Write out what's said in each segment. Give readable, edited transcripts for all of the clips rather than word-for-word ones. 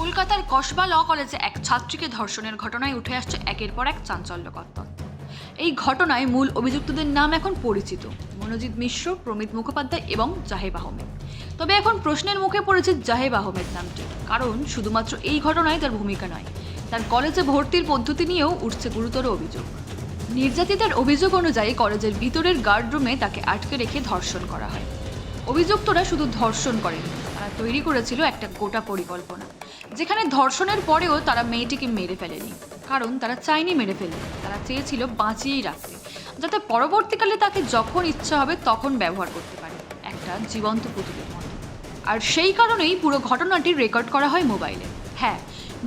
কলকাতার কসবা ল কলেজে এক ছাত্রীকে ধর্ষণের ঘটনায় উঠে আসছে একের পর এক চাঞ্চল্যকর তথ্য। এই ঘটনায় মূল অভিযুক্তদের নাম এখন পরিচিত: মনোজিৎ মিশ্র, প্রমিত মুখোপাধ্যায় এবং জাহেব আহমেদ। তবে এখন প্রশ্নের মুখে পড়েছে জাহেব আহমেদ নামটি, কারণ শুধুমাত্র এই ঘটনায় তার ভূমিকা নয়, তার কলেজে ভর্তির পদ্ধতি নিয়েও উঠছে গুরুতর অভিযোগ। নির্যাতিতার অভিযোগ অনুযায়ী কলেজের ভিতরের গার্ডরুমে তাকে আটকে রেখে ধর্ষণ করা হয়। অভিযুক্তরা শুধু ধর্ষণ করেনি, তারা তৈরি করেছিল একটা গোটা পরিকল্পনা, যেখানে ধর্ষণের পরেও তারা মেয়েটিকে মেরে ফেলেনি, কারণ তারা চায়নি মেরে ফেলতে, তারা চেয়েছিল বাঁচিয়েই রাখতে, যাতে পরবর্তীকালে তাকে যখন ইচ্ছা হবে তখন ব্যবহার করতে পারে, একটা জীবন্ত পুতুলের মতো। আর সেই কারণেই পুরো ঘটনাটি রেকর্ড করা হয় মোবাইলে। হ্যাঁ,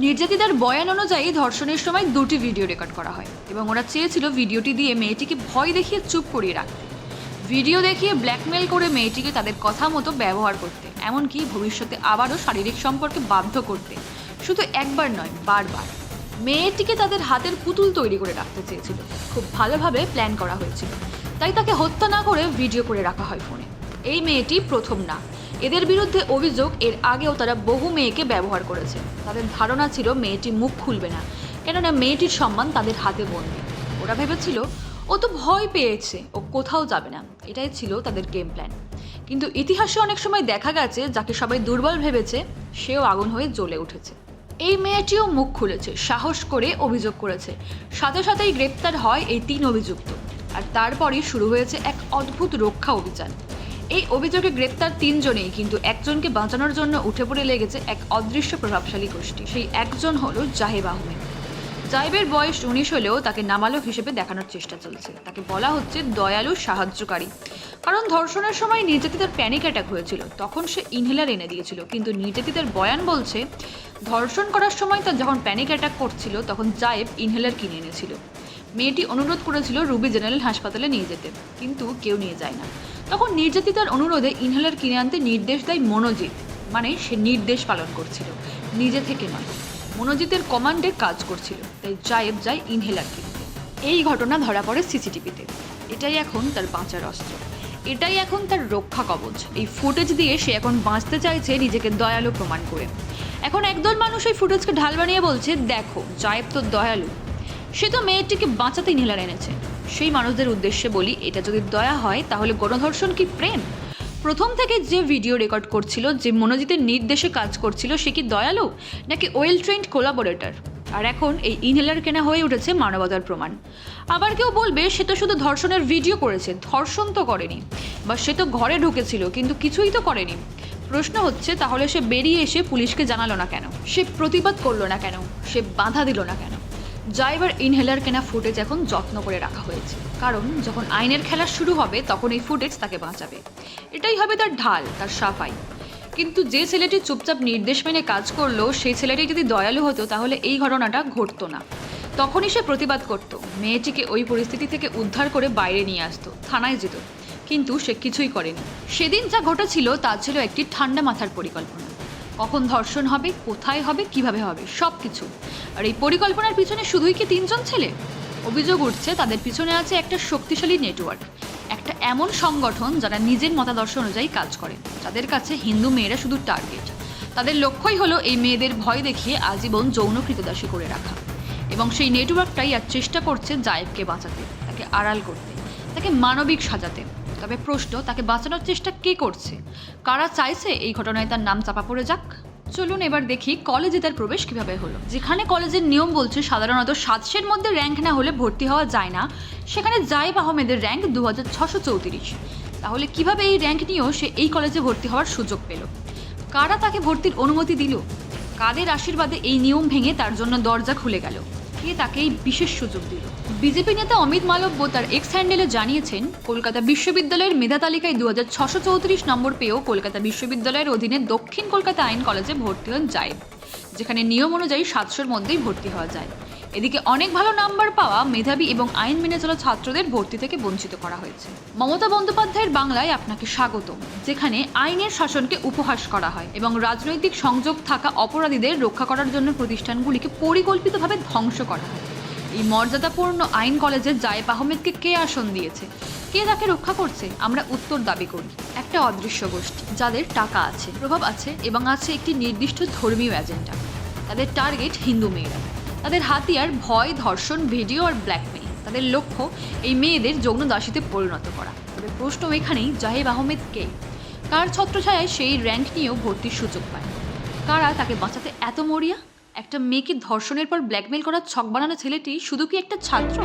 নির্যাতিতার বয়ান অনুযায়ী ধর্ষণের সময় 2টি ভিডিও রেকর্ড করা হয় এবং ওরা চেয়েছিল ভিডিওটি দিয়ে মেয়েটিকে ভয় দেখিয়ে চুপ করিয়ে রাখতে, ভিডিও দেখিয়ে ব্ল্যাকমেল করে মেয়েটিকে তাদের কথা মতো ব্যবহার করতে, এমনকি ভবিষ্যতে আবারও শারীরিক সম্পর্কে বাধ্য করতে। শুধু একবার নয়, বারবার। মেয়েটিকে তাদের হাতের পুতুল তৈরি করে রাখতে চেয়েছিল, খুব ভালোভাবে প্ল্যান করা হয়েছিল, তাই তাকে হত্যা না করে ভিডিও করে রাখা হয় ফোনে। এই মেয়েটি প্রথম না, এদের বিরুদ্ধে অভিযোগ এর আগেও তারা বহু মেয়েকে ব্যবহার করেছে। তাদের ধারণা ছিল মেয়েটি মুখ খুলবে না, কেননা মেয়েটির সম্মান তাদের হাতে বন্দি। ওরা ভেবেছিল ও তো ভয় পেয়েছে, ও কোথাও যাবে না, এটাই ছিল তাদের গেম প্ল্যান। কিন্তু ইতিহাসে অনেক সময় দেখা গেছে, যাকে সবাই দুর্বল ভেবেছে সেও আগুন হয়ে জ্বলে উঠেছে। এই মেয়েটিও মুখ খুলেছে, সাহস করে অভিযোগ করেছে, সাথে সাথেই গ্রেপ্তার হয় এই 3 অভিযুক্ত। আর তারপরই শুরু হয়েছে এক অদ্ভুত রক্ষা অভিযান। এই অভিযোগে গ্রেপ্তার 3 জনেই, কিন্তু একজনকে বাঁচানোর জন্য উঠে পড়ে লেগেছে এক অদৃশ্য প্রভাবশালী গোষ্ঠী। সেই একজন হলো জাহেব আহমেদ। জাহেবের বয়স 19 হলেও তাকে নাবালক হিসেবে দেখানোর চেষ্টা চলছে। তাকে বলা হচ্ছে দয়ালু সাহায্যকারী, কারণ ধর্ষণের সময় নির্যাতিতার প্যানিক অ্যাটাক হয়েছিল, তখন সে ইনহেলার এনে দিয়েছিল। কিন্তু নির্যাতিতার বয়ান বলছে ধর্ষণ করার সময় তার যখন প্যানিক অ্যাটাক করছিল তখন জাহেব ইনহেলার কিনে এনেছিল। মেয়েটি অনুরোধ করেছিল রুবি জেনারেল হাসপাতালে নিয়ে যেতে, কিন্তু কেউ নিয়ে যায় না। তখন নির্যাতিতার অনুরোধে ইনহেলার কিনে আনতে নির্দেশ দেয় মনোজিৎ, মানে সে নির্দেশ পালন করছিল, নিজে থেকে নয়, মনোজিতের কমান্ডে কাজ করছিল। তাই জাহেব যায় ইনহেলার কিনতে। এই ঘটনা ধরা পড়ে সিসিটিভিতে। এটাই এখন তার বাঁচার অস্ত্র, এটাই এখন তার রক্ষা কবচ। এই ফুটেজ দিয়ে সে এখন বাঁচতে চাইছে, নিজেকে দয়ালু প্রমাণ করে। এখন একদল মানুষ এই ফুটেজকে ঢাল বানিয়ে বলছে, দেখো জাহেব তো দয়ালু, সে তো মেয়েটিকে বাঁচাতে ইনহেলার এনেছে। সেই মানুষদের উদ্দেশ্যে বলি, এটা যদি দয়া হয় তাহলে গণধর্ষণ কি প্রেম? প্রথম থেকে যে ভিডিও রেকর্ড করছিল, যে মনোজিতের নির্দেশে কাজ করছিল, সে কি দয়ালু নাকি ওয়েল ট্রেন্ড কোলাবোরেটর? আর এখন এই ইনহেলার কেনা হয়ে উঠেছে মানবতার প্রমাণ। আবার কেউ বলবে সে তো শুধু ধর্ষণের ভিডিও করেছে, ধর্ষণ তো করেনি, বা সে তো ঘরে ঢুকেছিল কিন্তু কিছুই তো করেনি। প্রশ্ন হচ্ছে, তাহলে সে বেরিয়ে এসে পুলিশকে জানালো না কেন? সে প্রতিবাদ করলো না কেন? সে বাধা দিল না কেন? জাহেবের ইনহেলার কেনা ফুটেজ এখন যত্ন করে রাখা হয়েছে, কারণ যখন আইনের খেলা শুরু হবে তখন এই ফুটেজ তাকে বাঁচাবে। এটাই হবে তার ঢাল, তার সাফাই। কিন্তু যে ছেলেটি চুপচাপ নির্দেশ মেনে কাজ করলো, সেই ছেলেটি যদি দয়ালু হতো তাহলে এই ঘটনাটা ঘটতো না। তখনই সে প্রতিবাদ করত, মেয়েটিকে ওই পরিস্থিতি থেকে উদ্ধার করে বাইরে নিয়ে আসতো, থানায় যেত। কিন্তু সে কিছুই করেনি। সেদিন যা ঘটেছিল তা ছিল একটি ঠান্ডা মাথার পরিকল্পনা। কখন ধর্ষণ হবে, কোথায় হবে, কিভাবে হবে, সব কিছু। আর এই পরিকল্পনার পিছনে শুধুই কি 3 জন ছেলে? অভিযোগ উঠছে তাদের পিছনে আছে একটা শক্তিশালী নেটওয়ার্ক, একটা এমন সংগঠন যারা নিজের মতাদর্শ অনুযায়ী কাজ করে, যাদের কাছে হিন্দু মেয়েরা শুধু টার্গেট। তাদের লক্ষ্যই হলো এই মেয়েদের ভয় দেখিয়ে আজীবন যৌন কৃতদাসী করে রাখা। এবং সেই নেটওয়ার্কটাই আর চেষ্টা করছে জাহেবকে বাঁচাতে, তাকে আড়াল করতে, তাকে মানবিক সাজাতে। তবে প্রশ্ন, তাকে বাঁচানোর চেষ্টা কে করছে? কারা চাইছে এই ঘটনায় তার নাম চাপা পড়ে যাক? চলুন এবার দেখি কলেজে তার প্রবেশ কিভাবে হলো। যেখানে কলেজের নিয়ম বলছে সাধারণত 700-এর মধ্যে র্যাঙ্ক না হলে ভর্তি হওয়া যায় না, সেখানে জাহেব আহমেদের র্যাঙ্ক 2634। তাহলে কিভাবে এই র্যাঙ্ক নিয়েও সে এই কলেজে ভর্তি হওয়ার সুযোগ পেল? কারা তাকে ভর্তির অনুমতি দিল? কাদের আশীর্বাদে এই নিয়ম ভেঙে তার জন্য দরজা খুলে গেল? কে তাকে এই বিশেষ সুযোগ দিল? বিজেপি নেতা অমিত মালব্য তার এক্স হ্যান্ডেলে জানিয়েছেন, কলকাতা বিশ্ববিদ্যালয়ের মেধা তালিকায় 2634 নম্বর পেয়েও কলকাতা বিশ্ববিদ্যালয়ের অধীনে দক্ষিণ কলকাতা আইন কলেজে ভর্তি হন জাহেব, যেখানে নিয়ম অনুযায়ী 700-এর মধ্যেই ভর্তি হওয়া যায়। এদিকে অনেক ভালো নাম্বার পাওয়া মেধাবী এবং আইন মেনে চলা ছাত্রদের ভর্তি থেকে বঞ্চিত করা হয়েছে। মমতা বন্দ্যোপাধ্যায়ের বাংলায় আপনাকে স্বাগত, যেখানে আইনের শাসনকে উপহাস করা হয় এবং রাজনৈতিক সংযোগ থাকা অপরাধীদের রক্ষা করার জন্য প্রতিষ্ঠানগুলিকে পরিকল্পিতভাবে ধ্বংস করা হয়। এই মর্যাদাপূর্ণ আইন কলেজে জাহেব আহমেদকে কে আসন দিয়েছে? কে তাকে রক্ষা করছে? আমরা উত্তর দাবি করি, একটা অদৃশ্য গোষ্ঠী যাদের টাকা আছে, প্রভাব আছে এবং আছে একটি নির্দিষ্ট ধর্মীয় এজেন্ডা। তাদের টার্গেট হিন্দু মেয়েরা। তাদের হাতিয়ার ভয়, ধর্ষণ, ভিডিও আর ব্ল্যাকমেইল। তাদের লক্ষ্য এই মেয়েদের যৌন দাসীতে পরিণত করা। তবে প্রশ্ন এখানেই, জাহিদ আহমেদ কে? কার ছত্রছায়ায় সেই র্যাঙ্ক নিয়েও ভর্তির সুযোগ পায়? কারা তাকে বাঁচাতে এত মরিয়া? একটা মেয়েকে ধর্ষণের পর ব্ল্যাকমেইল করার ছক বানানো ছেলেটি শুধু কি একটা ছাত্র?